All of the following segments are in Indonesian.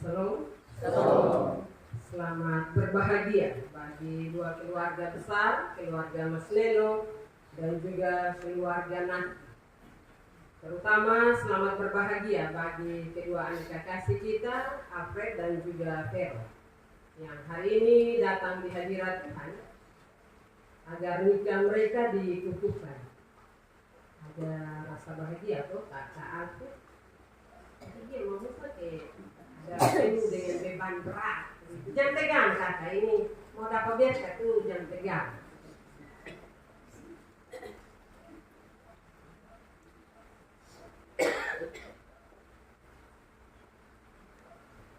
Shalom. Shalom. Selamat berbahagia bagi dua keluarga besar, keluarga Mas Leno dan juga keluarga Nati. Terutama selamat berbahagia bagi kedua anak kekasih kita, Alfred dan juga Vero, yang hari ini datang di hadirat Tuhan agar nikah mereka dikukuhkan. Ada rasa bahagia tuh kakak Alfred. Dia mau pakai ada penuh dengan beban berat. Jangan tegang kakak ini. Mau dapat biasa tuh jangan tegang.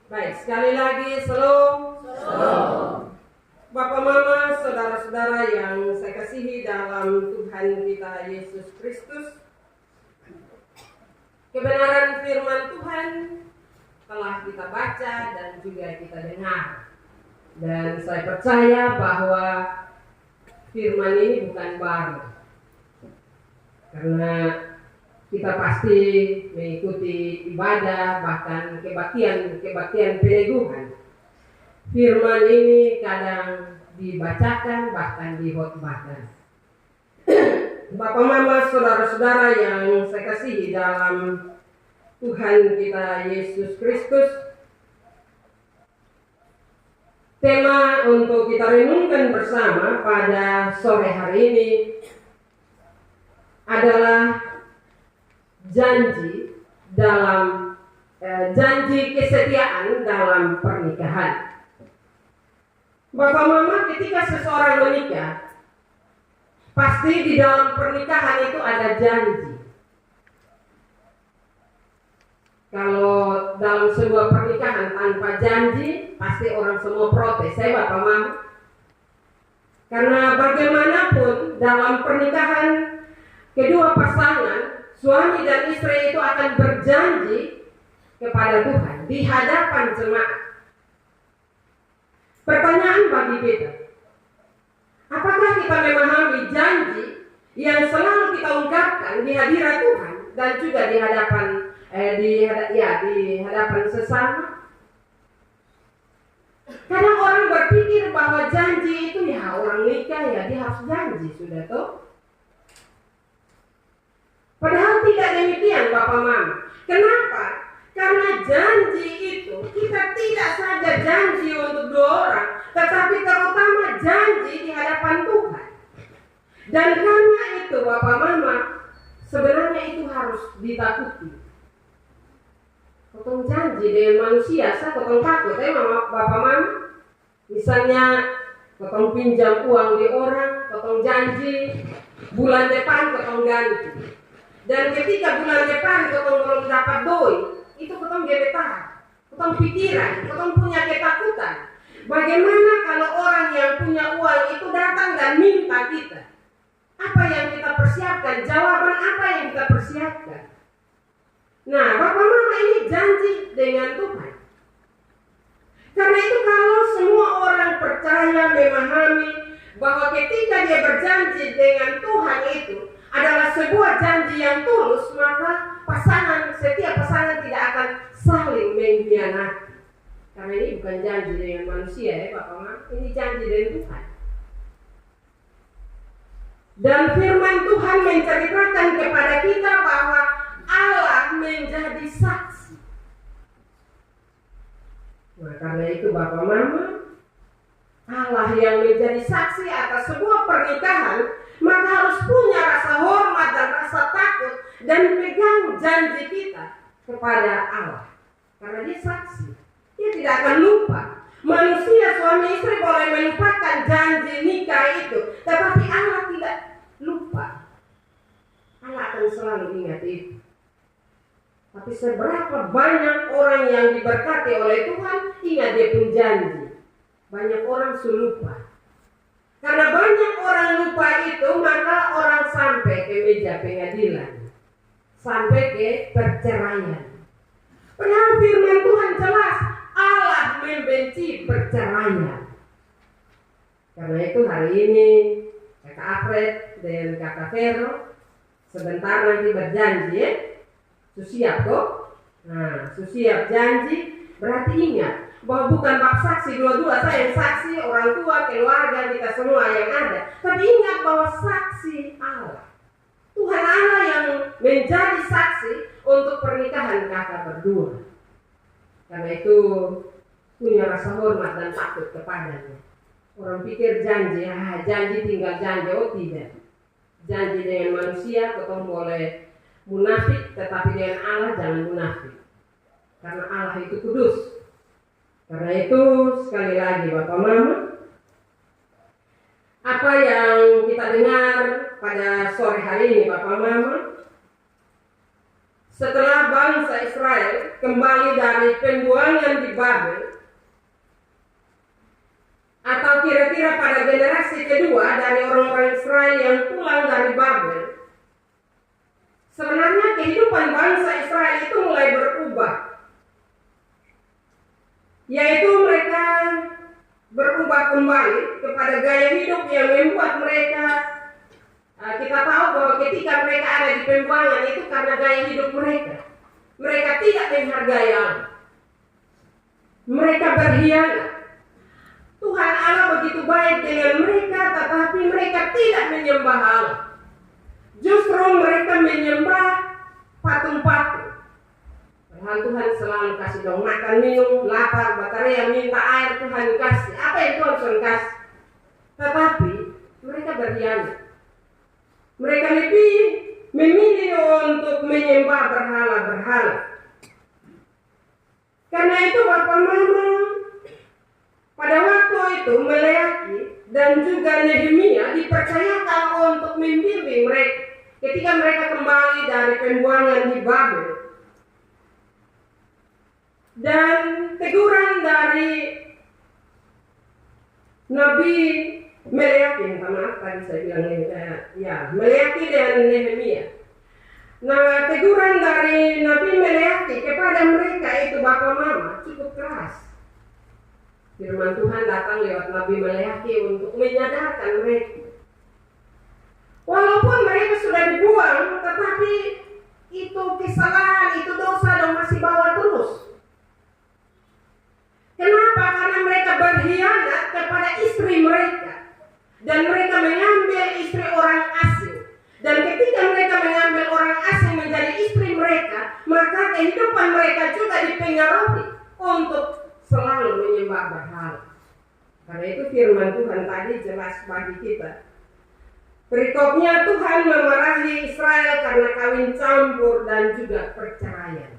Baik, sekali lagi shalom. Shalom. Bapak Mama, saudara-saudara yang saya kasihi dalam Tuhan kita Yesus Kristus. Kebenaran firman Tuhan telah kita baca dan juga kita dengar. Dan saya percaya bahwa firman ini bukan baru. Karena kita pasti mengikuti ibadah, bahkan kebaktian peneguhan. Firman ini kadang dibacakan, bahkan dikhotbahkan. Bapak Mama, saudara-saudara yang saya kasihi dalam Tuhan kita Yesus Kristus, tema untuk kita renungkan bersama pada sore hari ini adalah janji kesetiaan dalam pernikahan. Bapak Mama, ketika seseorang menikah, pasti di dalam pernikahan itu ada janji. Kalau dalam sebuah pernikahan tanpa janji, pasti orang semua protes. Saya Bapak Mama. Karena bagaimanapun dalam pernikahan kedua pasangan, suami dan istri itu akan berjanji kepada Tuhan di hadapan jemaat. Pertanyaan bagi kita, apakah kita memahami janji yang selalu kita ungkapkan di hadirat Tuhan dan juga di hadapan sesama? Kadang orang berpikir bahwa janji itu ya orang nikah ya dia harus janji sudah toh. Padahal tidak demikian Bapak Mama. Kenapa? Karena janji itu kita tidak saja janji untuk dua orang, tetapi terutama janji di hadapan Tuhan. Dan karena itu Bapak Mama, sebenarnya itu harus ditakuti. Potong janji dengan manusia, saya potong takut Bapak Mama. Misalnya potong pinjam uang di orang, potong janji bulan depan potong ganti. Dan ketika bulan depan potong belum dapat doi, itu potong gemetar, potong pikiran, potong punya ketakutan. Bagaimana kalau orang yang punya uang itu datang dan minta kita? Apa yang kita persiapkan? Jawaban apa yang kita persiapkan? Nah, Bapak Mama, ini janji dengan Tuhan. Karena itu kalau semua orang percaya memahami bahwa ketika dia berjanji dengan Tuhan itu adalah sebuah janji yang tulus, maka setiap pasangan tidak akan saling mengkhianati. Karena ini bukan janji dengan manusia ya Bapak Mama, ini janji dengan Tuhan. Dan firman Tuhan menceritakan kepada kita bahwa Allah menjadi saksi. Nah, karena itu Bapak Mama, Allah yang menjadi saksi atas sebuah pernikahan, maka harus punya rasa hormat dan rasa takut dan pegang janji kita kepada Allah. Karena dia saksi, dia tidak akan lupa. Manusia suami istri boleh melupakan janji nikah itu, tetapi Allah tidak lupa. Allah akan selalu ingat itu. Tapi seberapa banyak orang yang diberkati oleh Tuhan ingat dia pun janji. Banyak orang lupa. Karena banyak orang lupa itu, maka orang sampai ke meja pengadilan, sampai ke perceraian. Padahal firman Tuhan jelas, Allah membenci perceraian. Karena itu hari ini Kakak Alfred dan Kakak Vero sebentar nanti berjanji ya. Susiap kok. Nah, susiap janji Berarti ingat bahwa bukan bab saksi dua-dua, saya yang saksi, orang tua, keluarga, kita semua yang ada. Tapi ingat bahwa saksi Allah. Tuhan Allah yang menjadi saksi untuk pernikahan kakak berdua. Karena itu punya rasa hormat dan takut kepadanya. Orang pikir janji, janji tinggal janji, oh tidak. Janji dengan manusia ketemu boleh munafik, tetapi dengan Allah jangan munafik. Karena Allah itu kudus. Karena itu sekali lagi Bapak Mama, apa yang kita dengar pada sore hari ini Bapak Mama, setelah bangsa Israel kembali dari pembuangan di Babel, atau kira-kira pada generasi kedua dari orang-orang Israel yang pulang dari Babel, sebenarnya kehidupan bangsa Israel itu mulai berubah. Yaitu mereka berubah kembali kepada gaya hidup yang membuat mereka, kita tahu bahwa ketika mereka ada di pembuangan itu karena gaya hidup mereka. Mereka tidak menghargai Allah. Mereka berkhianat. Tuhan Allah begitu baik dengan mereka, tetapi mereka tidak menyembah Allah. Justru mereka menyembah patung-patung. Padahal Tuhan selalu kasih dong makan, minum, lapar, baterai, minta air, Tuhan kasih. Apa yang Tuhan kasih? Tetapi mereka berkhianat. Mereka lebih memilih untuk menyembah berhala-berhala. Karena itu Bapak Mama, pada waktu itu Meleaki dan juga Nehemia dipercayakan untuk membimbing mereka ketika mereka kembali dari pembuangan di Babel. Dan teguran dari Nabi Meleaki, maaf tadi saya bilang Meleaki dan Nehemia. Nah, teguran dari Nabi Meleaki kepada mereka itu Bapak Mama cukup keras. Firman Tuhan datang lewat Nabi Meleaki untuk menyadarkan mereka. Walaupun mereka sudah dibuang, tetapi itu kesalahan, itu dosa dan masih bawa terus. Kenapa? Karena mereka berkhianat kepada istri mereka. Dan mereka mengambil istri orang asing. Dan ketika mereka mengambil orang asing menjadi istri mereka, maka kehidupan mereka juga dipengaruhi untuk selalu menyembah berhala. Karena itu firman Tuhan tadi jelas bagi kita. Perikopnya Tuhan memarahi Israel karena kawin campur dan juga perceraian.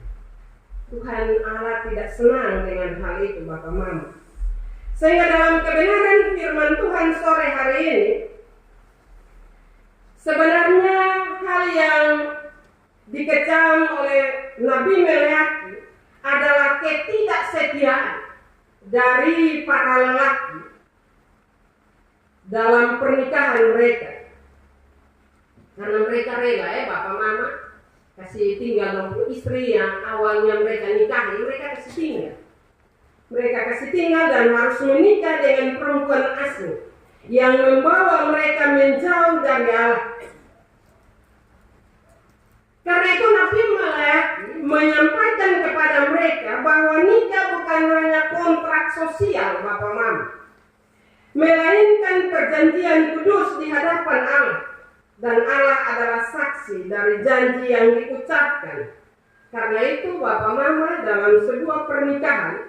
Tuhan Allah tidak senang dengan hal itu Bapak Mama. Sehingga dalam kebenaran firman Tuhan sore hari ini, sebenarnya hal yang dikecam oleh Nabi Meleaki adalah ketidaksetiaan dari para lelaki dalam pernikahan mereka. Karena mereka rela Bapak Mama kasih tinggal dengan istri yang awalnya mereka nikahi, mereka kasih tinggal. Mereka kasih tinggal dan harus menikah dengan perempuan asing yang membawa mereka menjauh dari Allah. Karena itu Nabi Meleaki menyampaikan kepada mereka bahwa nikah bukan hanya kontrak sosial Bapak Mama, melainkan perjanjian kudus di hadapan Allah. Dan Allah adalah saksi dari janji yang diucapkan. Karena itu Bapak Mama, dalam sebuah pernikahan,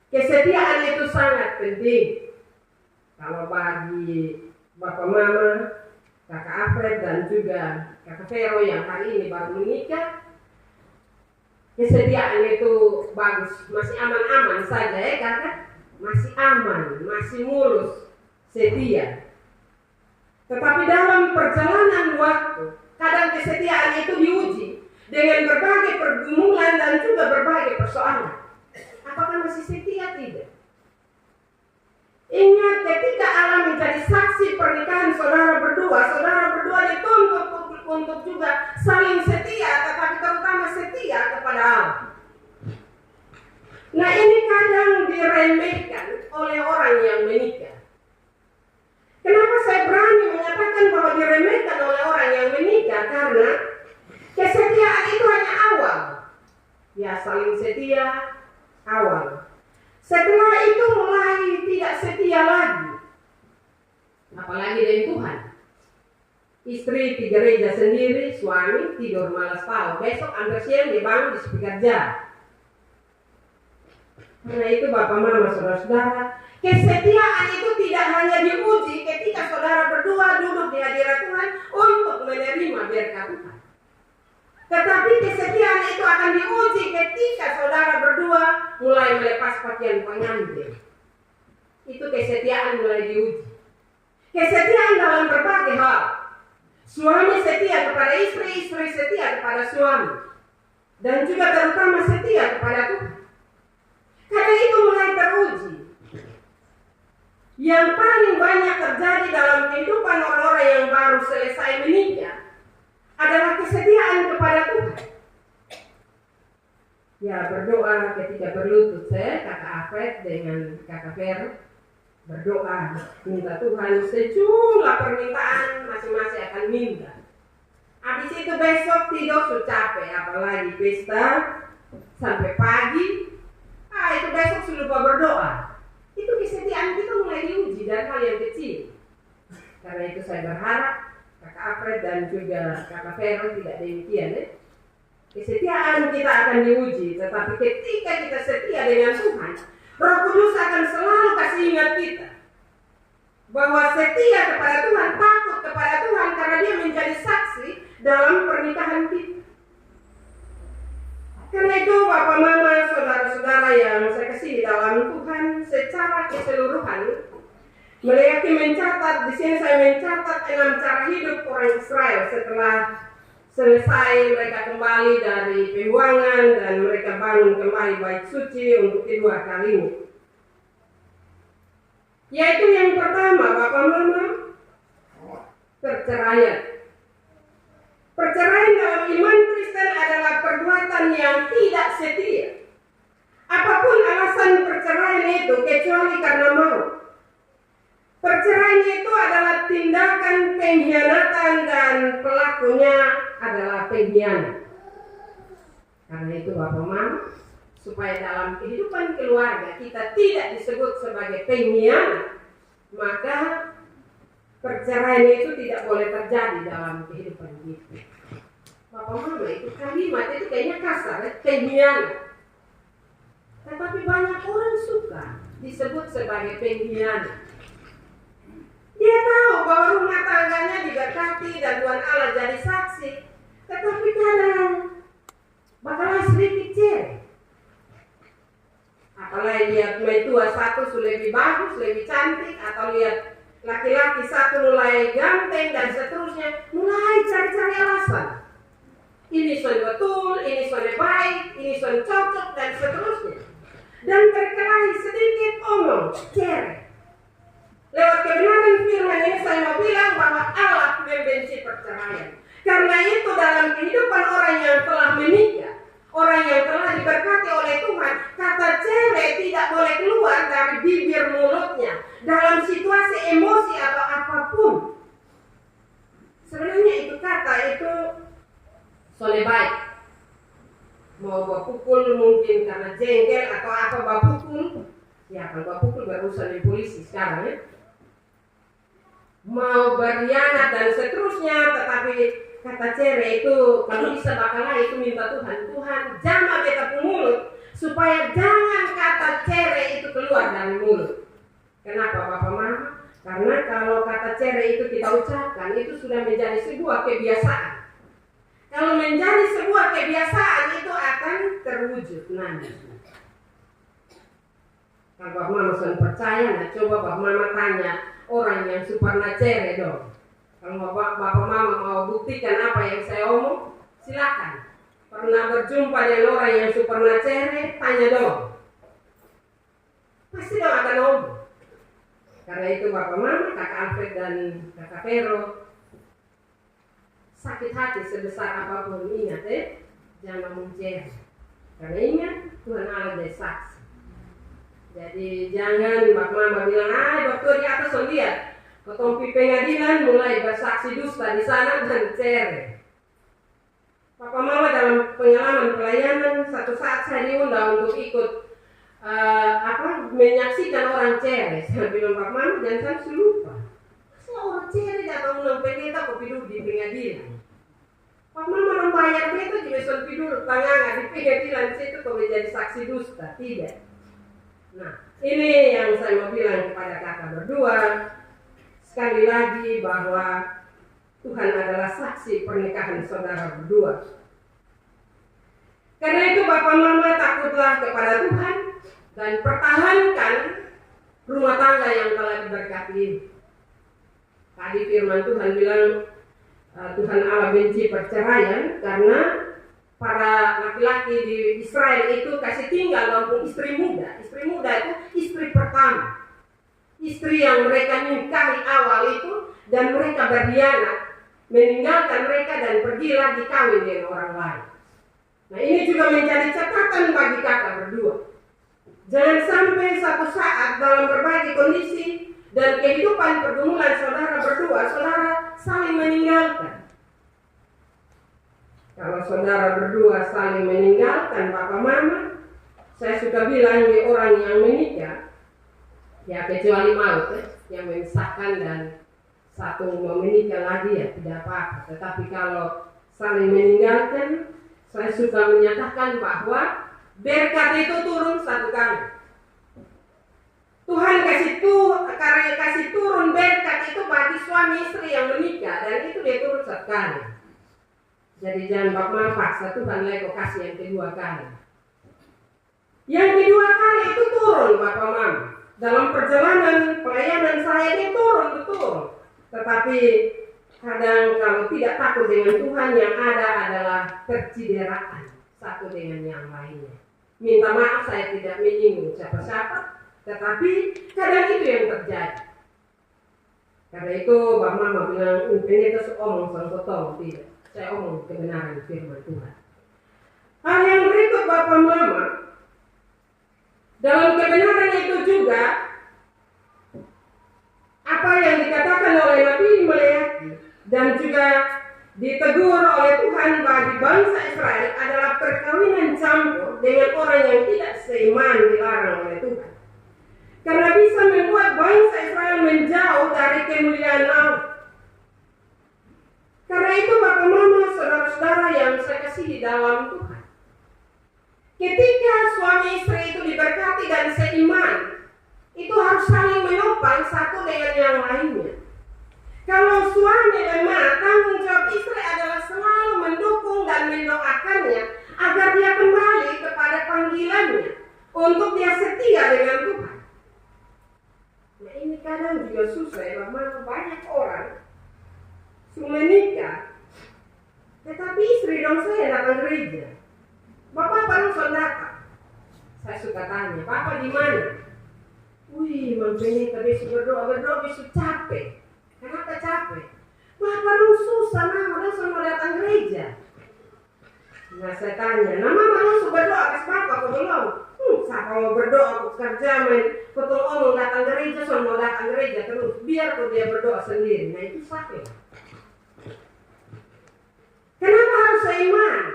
kesetiaan itu sangat penting. Kalau bagi Bapak Mama, Kakak Alfred dan juga Kakak Vero yang hari ini baru menikah, kesetiaan itu bagus, masih aman-aman saja Kakak, masih aman, masih mulus, setia. Tetapi dalam perjalanan waktu, kadang kesetiaan itu diuji dengan berbagai pergumulan dan juga berbagai persoalan. Apakah masih setia? Tidak. Ingat ketika Allah menjadi saksi pernikahan saudara berdua dituntut untuk juga saling setia, tetapi terutama setia kepada Allah. Nah, ini kadang diremehkan oleh orang yang menikah. Kenapa saya berani menyatakan bahwa diremehkan oleh orang yang menikah? Karena kesetiaan itu hanya awal. Ya, saling setia, awal. Setelah itu mulai tidak setia lagi, apalagi dengan Tuhan. Istri di gereja sendiri, suami tidur malas tahu. Besok ambil siang dibangun di bekerja. Karena itu Bapak Mama saudara-saudara, kesetiaan itu tidak hanya diuji ketika saudara berdua duduk di hadirat Tuhan untuk menerima berkat Tuhan. Tetapi kesetiaan itu akan diuji ketika saudara berdua mulai melepas pakaian pengantin. Itu kesetiaan mulai diuji. Kesetiaan dalam berbagai hal. Suami setia kepada istri, istri setia kepada suami. Dan juga terutama setia kepada Tuhan. Karena itu mulai teruji. Yang paling banyak terjadi dalam kehidupan orang-orang yang baru selesai menikah adalah kesetiaan kepada Tuhan. Ya, berdoa ketika berlutut saya, Kakak Afred dengan Kakak Vero berdoa, minta Tuhan sejumlah permintaan masing-masing akan minta. Habis itu besok tidur sudah capek, apalagi pesta sampai pagi. Itu besok sudah lupa berdoa. Itu kesetiaan kita mulai diuji dari hal yang kecil. Karena itu saya berharap Kakak Afred dan juga Kakak Vero tidak demikian ya. Kesetiaan kita akan diuji, tetapi ketika kita setia dengan Tuhan, Roh Kudus akan selalu kasih ingat kita bahwa setia kepada Tuhan, takut kepada Tuhan karena dia menjadi saksi dalam pernikahan kita. Karena itu Bapak Mama, saudara-saudara yang saya kasih dalam Tuhan secara keseluruhan, Meleki mencatat, di sini saya mencatat 6 cara hidup orang Israel setelah selesai mereka kembali dari pembuangan dan mereka bangun kembali bait suci untuk kedua kalinya. Yaitu yang pertama, Bapak Mama, perceraian. Perceraian dalam iman Kristen adalah perbuatan yang tidak setia. Apapun alasan perceraian itu kecuali karena mau. Perceraian itu adalah tindakan pengkhianatan dan pelakunya adalah pengkhianat. Karena itu Bapak Mama, supaya dalam kehidupan keluarga kita tidak disebut sebagai pengkhianat, maka perceraian itu tidak boleh terjadi dalam kehidupan kita. Bapak Mama, itu kalimat itu kayaknya kasar, pengkhianat. Tetapi banyak orang suka disebut sebagai pengkhianat. Dia tahu bahwa rumah tangganya diberkati dan Tuhan Allah jadi saksi, tetapi kadang bakalan sedikit cerai. Apalagi lihat mertua satu sudah lebih bagus, lebih cantik, atau lihat laki-laki satu mulai ganteng dan seterusnya, mulai cari-cari alasan. Ini sudah betul, ini sudah baik, ini sudah cocok dan seterusnya. Dan berkelahi sedikit omong, cerai. Lewat kebenaran firman ini saya mau bilang bahwa Allah membenci perceraian. Karena itu dalam kehidupan orang yang telah menikah, orang yang telah diberkati oleh Tuhan, kata cerai tidak boleh keluar dari bibir mulutnya dalam situasi emosi atau apapun. Sebenarnya itu kata itu soleh baik. Mau berpukul mungkin karena jengkel atau apa berpukul. Ya kalau berpukul berurusan di polisi sekarang ya. Mau berkhianat dan seterusnya, tetapi kata cerai itu kalau bisa bakalah itu minta Tuhan, Tuhan jamah beta mulut supaya jangan kata cerai itu keluar dari mulut. Kenapa Bapak Mama? Karena kalau kata cerai itu kita ucapkan itu sudah menjadi sebuah kebiasaan. Kalau menjadi sebuah kebiasaan itu akan terwujud nanti. Kalau Bapak Mama sudah percaya, nah coba Bapak Mama tanya orang yang pernah cerai dong. Kalau Bapak Mama mau buktikan apa yang saya omong, silakan. Pernah berjumpa dengan orang yang pernah cerai, tanya dong. Pasti dong akan omong. Karena itu Bapak Mama, Kakak Alfred dan Kakak Vero, sakit hati sebesar apapun, ingat jangan mencerai. Karena ingat Tuhan Allah jadi saksi. Jadi jangan Bapak Mama bilang, dokter di atas lihat, ketompi pengadilan mulai bersaksi dusta di sana dan cerai. Bapak Mama dalam pengalaman pelayanan, satu saat saya diundang untuk ikut menyaksikan orang cerai. Saya bilang Pak Mama jangan sampai lupa. Saya orang cerai datang ulang pendeta kok duduk di pengadilan. Pak Mama orang bayar pendeta juga sampai duduk tangan di pengadilan situ kok menjadi saksi dusta. Tidak. Nah, ini yang saya mau bilang kepada kakak berdua. Sekali lagi bahwa Tuhan adalah saksi pernikahan saudara berdua. Karena itu Bapak Mama takutlah kepada Tuhan dan pertahankan rumah tangga yang telah diberkati. Tadi firman Tuhan bilang Tuhan Allah benci perceraian karena para laki-laki di Israel itu kasih tinggal walaupun istri muda. Istri muda itu istri pertama. Istri yang mereka nikahi awal itu dan mereka berkhianat, meninggalkan mereka dan pergilah dikawin dengan orang lain. Nah, ini juga menjadi catatan bagi kakak berdua. Jangan sampai satu saat dalam berbagai kondisi dan kehidupan pergumulan saudara berdua, saudara saling meninggalkan. Kalau saudara berdua saling meninggalkan Bapak Mama, saya suka bilang di orang yang menikah, ya kecuali maut yang memisahkan dan satu mau menikah lagi ya tidak apa-apa. Tetapi kalau saling meninggalkan, saya suka menyatakan bahwa berkat itu turun satu kali. Tuhan kasih turun berkat itu bagi suami istri yang menikah dan itu dia turun satu kali. Jadi jangan Bapak paksa Tuhan lagi kasih yang kedua kali. Yang kedua kali itu turun Bapak Mama. Dalam perjalanan pelayanan saya ini turun betul. Tetapi kadang kalau tidak takut dengan Tuhan yang ada adalah percideraan satu dengan yang lainnya. Minta maaf saya tidak menyinggung siapa-siapa, tetapi kadang itu yang terjadi. Karena itu Bapak Mama bilang, ini itu omong sangkotong tidak. Saya omong kebenaran firman Tuhan. Hal yang berikut Bapak Mama, dalam kebenaran itu juga apa yang dikatakan oleh Nabi Meleaki dan juga ditegur oleh Tuhan bagi bangsa Israel adalah perkawinan campur dengan orang yang tidak seiman dilarang oleh Tuhan. Karena bisa membuat bangsa Israel menjauh dari kemuliaan Allah. Karena itu Bapak Mama, saudara-saudara yang saya kasihi dalam Tuhan, ketika suami istri itu diberkati dan seiman, itu harus saling menopang satu dengan yang lainnya. Kalau suami lemah, tanggung jawab istri adalah selalu mendukung dan mendoakannya agar dia kembali kepada panggilannya untuk dia setia dengan Tuhan. Nah, ini kadang juga susah ya, banyak orang sudah menikah, tetapi istri dong saya datang gereja. Bapak baru datang. Saya suka tanya, Bapak di mana? Wih, makanya tadi berdoa besok capek. Kenapa capek? Bapak lu susah, Mama lu sama datang gereja. Nah saya tanya, nah Mama lu berdoa atas Bapak kok belum? Siapa mau berdoa kerja main ketemu omong datang gereja, mau datang gereja terus. Biar kok dia berdoa sendiri. Nah itu sakit. Kenapa harus seiman?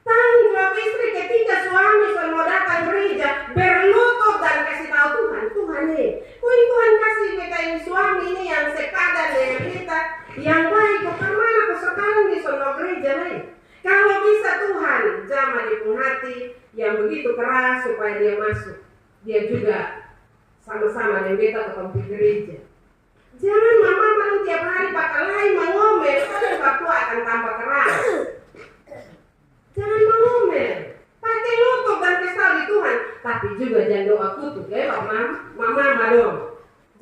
Tanggung jawab istri ketika suami mau datang gereja berlutut dan kasih tahu Tuhan, Tuhan nih, Tuhan kasih kita ini suami ini yang sepadan dengan kita, yang baik kok kemana kok sekarang di sono gereja nih. Kalau bisa Tuhan jamah di hati yang begitu keras supaya dia masuk, dia juga sama-sama dengan kita ke tempat gereja. Jangan mama malam tiap hari pakai lain mengomel, kalau waktu akan tambah keras. Jangan mengomel, pakai lutut dan kesal di Tuhan, tapi juga jangan doa kutub, ya mama dong.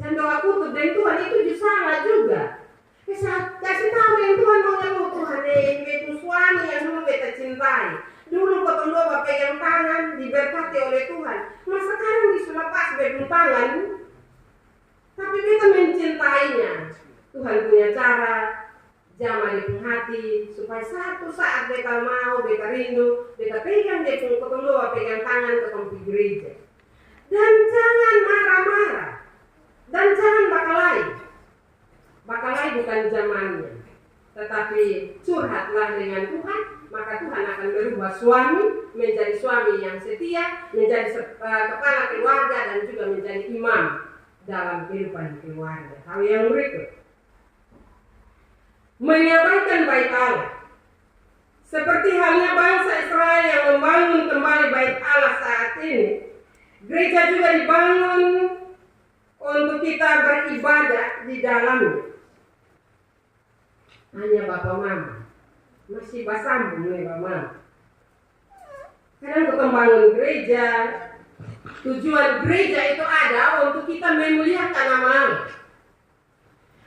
Jangan doa kutub dan Tuhan itu juga salah juga. Kasih tahu yang Tuhan mau ngeluh Tuhan, itu suami yang dulu kita cintai. Dulu potong doa pegang tangan diberkati oleh Tuhan. Mas sekarang disuruh pas pegang tangan, tapi kita mencintainya. Tuhan punya cara. Jamah di hati supaya satu saat beta mau, beta rindu, beta pegang dia pun ketemu, pegang tangan ke tempat gereja. Dan jangan marah-marah, dan jangan bakalai. Bakalai bukan zamannya, tetapi curhatlah dengan Tuhan, maka Tuhan akan merubah suami menjadi suami yang setia, menjadi kepala keluarga, dan juga menjadi imam dalam kehidupan keluarga. Hal yang berikut, mengabaikan bait Allah. Seperti halnya bangsa Israel yang membangun kembali bait Allah saat ini, gereja juga dibangun untuk kita beribadah di dalamnya. Hanya Bapak Mama masih basambung nih Bapak Mama. Kadang kita membangun gereja, tujuan gereja itu ada untuk kita memuliakan nama Allah.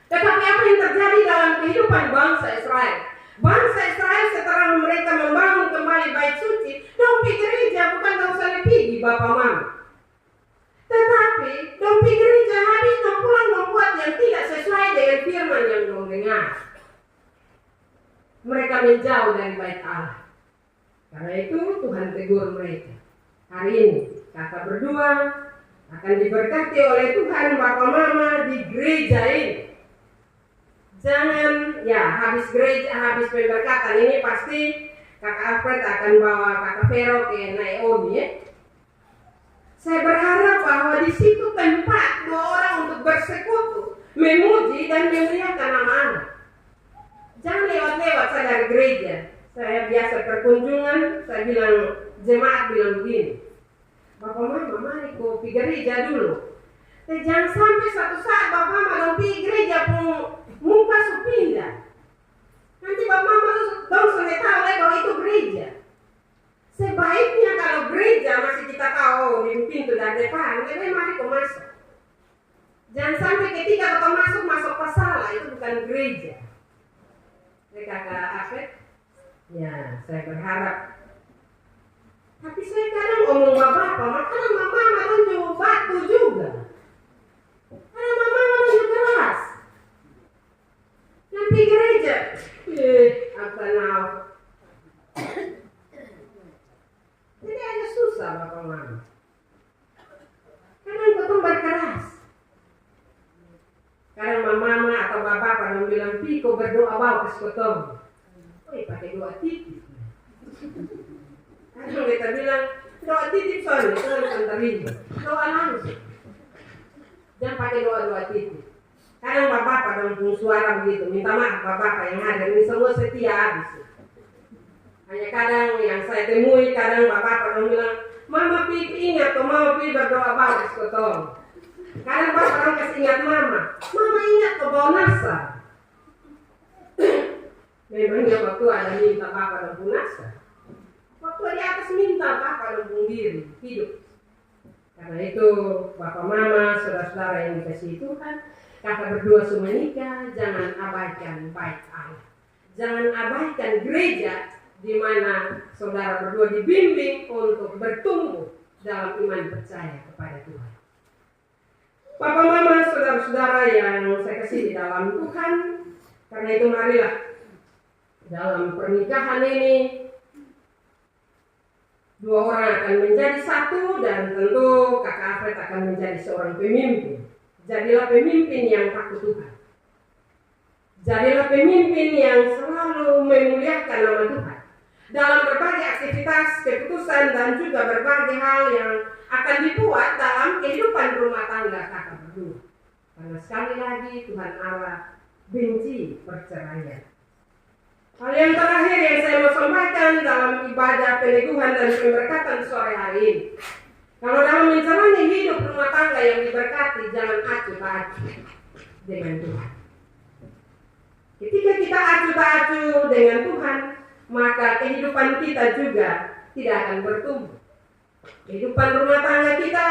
Tetapi apa yang terjadi dalam kehidupan bangsa Israel? Bangsa Israel setelah mereka membangun kembali bait suci, dong pergi gereja bukan dong saling pergi Bapak Mama. Tetapi dong pergi gereja habis dong pulang membuat yang tidak sesuai dengan firman yang dong dengar. Mereka menjauh dari bait Allah. Karena itu Tuhan tegur mereka. Hari ini kakak berdua akan diberkati oleh Tuhan Bapak Mama di gereja ini. Jangan habis gereja, habis pemberkatan ini pasti kakak Alfred akan bawa kakak Vero ke Naomi ya. Saya berharap bahwa di situ tempat dua orang untuk bersekutu, memuji dan memuliakan nama Allah. Jangan lewat-lewat saya dari gereja. Saya biasa perkunjungan, saya bilang jemaat bilang begini, Bapak Mama mari kau pergi gereja dulu. Jangan sampai suatu saat Bapak Mama pergi gereja pun muka supindah. Nanti Bapak Mama dong sudah tahu bahwa itu gereja. Sebaiknya kalau gereja masih kita tahu di pintu dan depan, lebih mari kau masuk. Jangan sampai ketika kau masuk pasalah, itu bukan gereja. Kakak Afet, ya saya berharap. Tapi saya kadang ngomong bapak, makanya mama mau coba batu juga. Karena mama mau keras. Nanti gereja, apa now? Jadi agak susah bapak mama. Kadang ketemu berkeras. Kadang mama atau bapak pada bilang, Piko berdoa bawa ke sekotong. Pakai doa titip. Kadang kita bilang, doa titip soalnya, itu langsung terima. Doa langsung. Jangan pakai doa titip. Kadang bapak pada suara begitu, minta maaf bapak yang ada, ini semua setia habis. Hanya kadang yang saya temui, kadang bapak pada bilang, Mama Pi ingat, mau Pi berdoa bawa ke sekotong. Kadang bapak orang kasih ingat mama ingat ke bawah nasa. Memangnya waktu ada minta bapak dan punasa. Waktu di atas minta bapak dan pun diri hidup. Karena itu bapak mama, saudara-saudara yang dikasih Tuhan, kakak berdua semenikah, jangan abaikan bait Allah. Jangan abaikan gereja di mana saudara berdua dibimbing untuk bertumbuh dalam iman percaya kepada Tuhan. Bapak Mama, saudara-saudara yang saya kasih di dalam Tuhan, karena itu marilah dalam pernikahan ini dua orang akan menjadi satu dan tentu kakak Alfred akan menjadi seorang pemimpin. Jadilah pemimpin yang takut Tuhan. Jadilah pemimpin yang selalu memuliakan nama Tuhan dalam berbagai aktivitas, keputusan dan juga berbagai hal yang akan dibuat dalam kehidupan rumah tangga kakak berdua. Karena sekali lagi Tuhan Allah benci perceraian. Hal yang terakhir yang saya mau sampaikan dalam ibadah peneguhan dan pemberkatan sore hari ini. Kalau dalam menjalani hidup rumah tangga yang diberkati, jangan acuh-acuh dengan Tuhan. Ketika kita acuh-acuh dengan Tuhan, maka kehidupan kita juga tidak akan bertumbuh. Kehidupan rumah tangga kita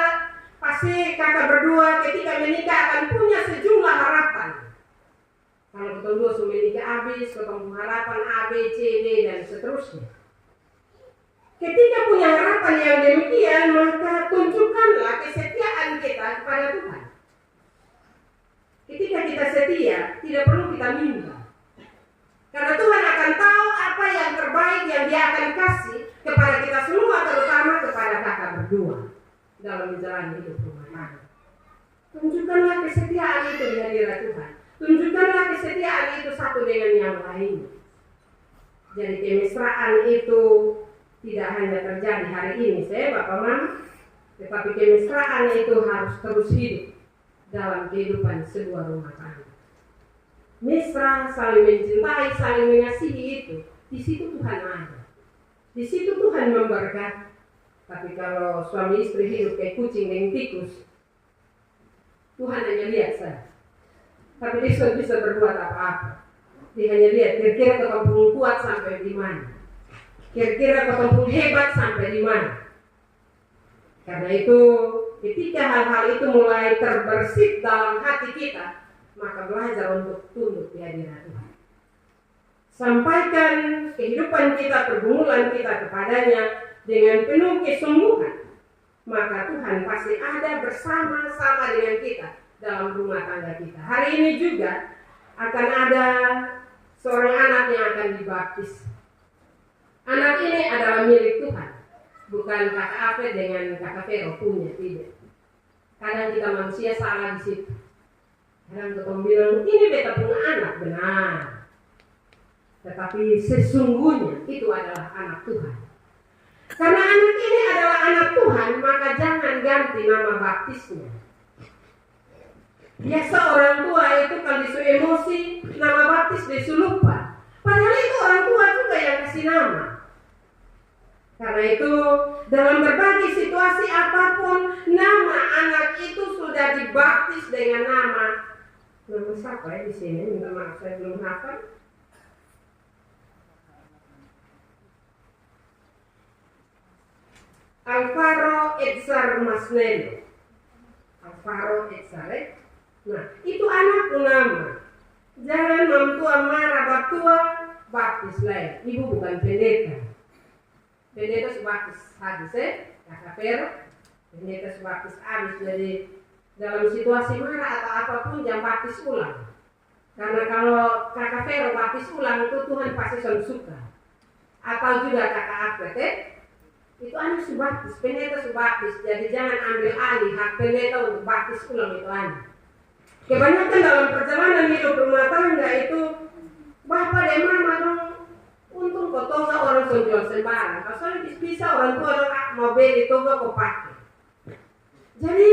pasti kakak berdua ketika menikah akan punya sejumlah harapan. Kalau kita berdua sudah menikah habis, ketemu harapan A, B, C, D dan seterusnya. Ketika punya harapan yang demikian, maka tunjukkanlah kesetiaan kita kepada Tuhan. Ketika kita setia, tidak perlu kita minta. Karena Tuhan akan tahu apa yang terbaik yang Dia akan kasih kepada kita semua, terutama kepada kakak berdua dalam menjalani hidup rumah tangga. Tunjukkanlah kesetiaan itu di hadirat Tuhan. Tunjukkanlah kesetiaan itu satu dengan yang lain. Jadi kemesraan itu tidak hanya terjadi hari ini saya Bapak Mama, tetapi kemesraan itu harus terus hidup dalam kehidupan sebuah rumah tangga. Mesra, saling mencintai, saling mengasihi itu, di situ Tuhan ada. Di situ Tuhan memberkati. Tapi kalau suami istri hidup kayak kucing dan tikus, Tuhan hanya lihat saja. Tapi dia tidak bisa berbuat apa-apa. Dia hanya lihat kira-kira ketemu kuat sampai di mana. Kira-kira ketemu hebat sampai di mana. Karena itu ketika hal-hal itu mulai terbersit dalam hati kita, maka belajar untuk tunduk di hadirat Tuhan. Sampaikan kehidupan kita, pergumulan kita kepadanya dengan penuh kesungguhan, maka Tuhan pasti ada bersama-sama dengan kita dalam rumah tangga kita. Hari ini juga akan ada seorang anak yang akan dibaptis. Anak ini adalah milik Tuhan, bukan kakak Afet dengan kakak Vero punya, tidak. Kadang kita manusia salah di situ. Kadang kita bilang ini beta punya anak, benar. Tetapi sesungguhnya itu adalah anak Tuhan. Karena anak ini adalah anak Tuhan, maka jangan ganti nama baptisnya. Biasa orang tua itu kalau disu emosi, nama baptis disu lupa. Padahal itu orang tua juga yang kasih nama. Karena itu dalam berbagai situasi apapun, nama anak itu sudah dibaptis dengan nama siapa ya di sini? Minta maaf saya belum hafal. Alvaro Edzar Masnelo. Alvaro Edzar. Nah, itu anakku nama. Jangan mamtua marah batua baptis lain. Ibu bukan pendeta. Pendeta sebaptis habis kakak Vero. Pendeta sebaptis habis. Jadi dalam situasi marah atau apapun jangan baptis ulang. Karena kalau kakak Vero baptis ulang itu Tuhan pasti selalu suka. Atau juga kakak Afet itu anak subaptis, pendeta subaptis. Jadi jangan ambil alih hak pendeta untuk baptis ulang itu anak. Kebanyakan dalam perjalanan hidup rumah tangga itu bapak dan mama dong, untung kotoga orang jual sembarang. Kalau bisa orang tua dong mau beli toga kau pakai. Jadi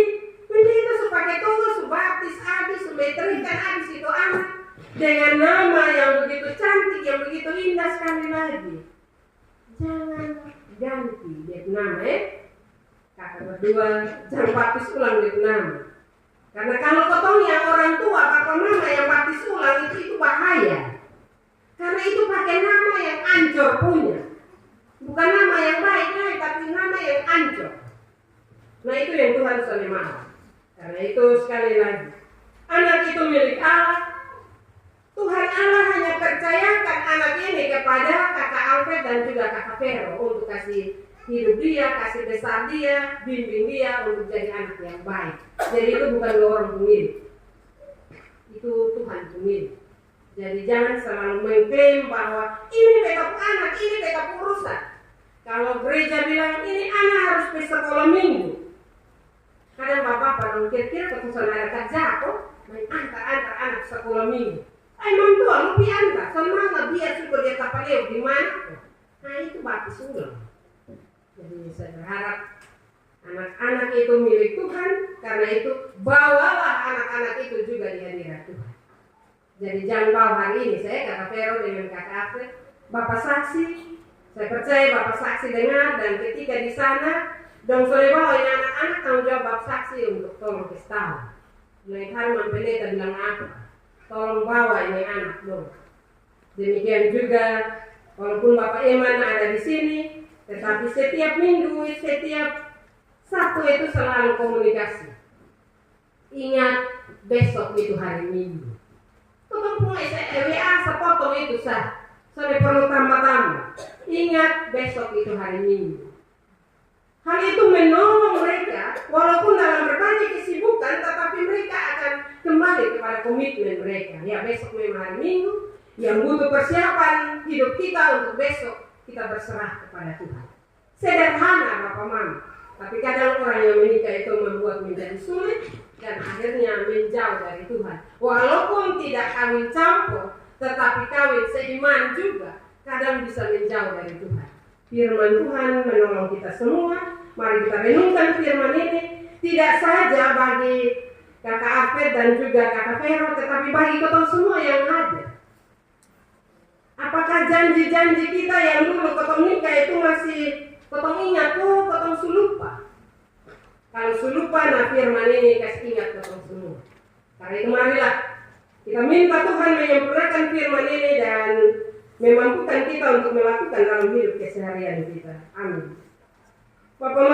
pendeta pakai toga subaptis habis, sumetrikan habis itu anak dengan nama yang begitu cantik, yang begitu indah sekali lagi. Jangan ganti dia nama kakak berdua jangan baptis ulang dia nama. Karena kalau yang orang tua bapak mama yang baptis ulang itu bahaya. Karena itu pakai nama yang ancur punya, bukan nama yang baik tapi nama yang ancur. Nah itu yang Tuhan sudah mau. Karena itu sekali lagi anak itu milik Allah. Tuhan Allah hanya percayakan anak ini kepada kakak Alfred dan juga kakak Vero untuk kasih hidup dia, kasih besar dia, bimbing dia untuk jadi anak yang baik. Jadi itu bukan orang pemilik, itu Tuhan pemilik. Jadi jangan selalu mengklaim bahwa ini backup anak, ini backup urusan. Kalau gereja bilang ini anak harus pergi sekolah minggu, kadang bapak kira-kira keputusan ada kerja kok, antar anak sekolah minggu. Emang tuh, lu pianta, semangat biar suka dia kapaleu di mana? Nah itu baptis ulang. Jadi saya berharap anak-anak itu milik Tuhan, karena itu bawalah anak-anak itu juga di hadirat Tuhan. Jadi jangan bawa hari ini saya kakak Vero dengan kakak Afred, bapak saksi, saya percaya bapak saksi dengar dan ketika di sana, dong soleh bawa ini anak-anak tanggung jawab bapak saksi untuk tolong kasih tahu. Lain hari mempelita bilang apa? Tolong bawa ini anak dong. Demikian juga walaupun Bapak Eman ada di sini, tetapi setiap minggu, setiap Sabtu itu selalu komunikasi. Ingat besok itu hari Minggu. Tutup mulai WA sepotong itu sah. Saya perlu tambah-tambah. Ingat besok itu hari Minggu. Hal itu menolong mereka, walaupun dalam berbagai kesibukan, tetapi mereka akan kembali kepada komitmen mereka. Ya besok memang hari Minggu, yang butuh persiapan hidup kita untuk besok, kita berserah kepada Tuhan. Sederhana Bapak Mama, tapi kadang orang yang menikah itu membuat menjadi sulit, dan akhirnya menjauh dari Tuhan. Walaupun tidak kawin campur, tetapi kawin seiman juga, kadang bisa menjauh dari Tuhan. firman Tuhan menolong kita semua. Mari kita renungkan firman ini, tidak saja bagi Kakak Afet dan juga Kakak Vero, tetapi bagi kita semua yang ada. Apakah janji-janji kita yang dulu kotong nikah itu masih kotong ingat? Kotong sulupa. Kalau sulupa, nah firman ini kasih ingat kotong semua. Karena itu marilah kita minta Tuhan menyempurnakan firman ini dan memampukan kita untuk melakukan dalam hidup keseharian kita. Amin. Bapak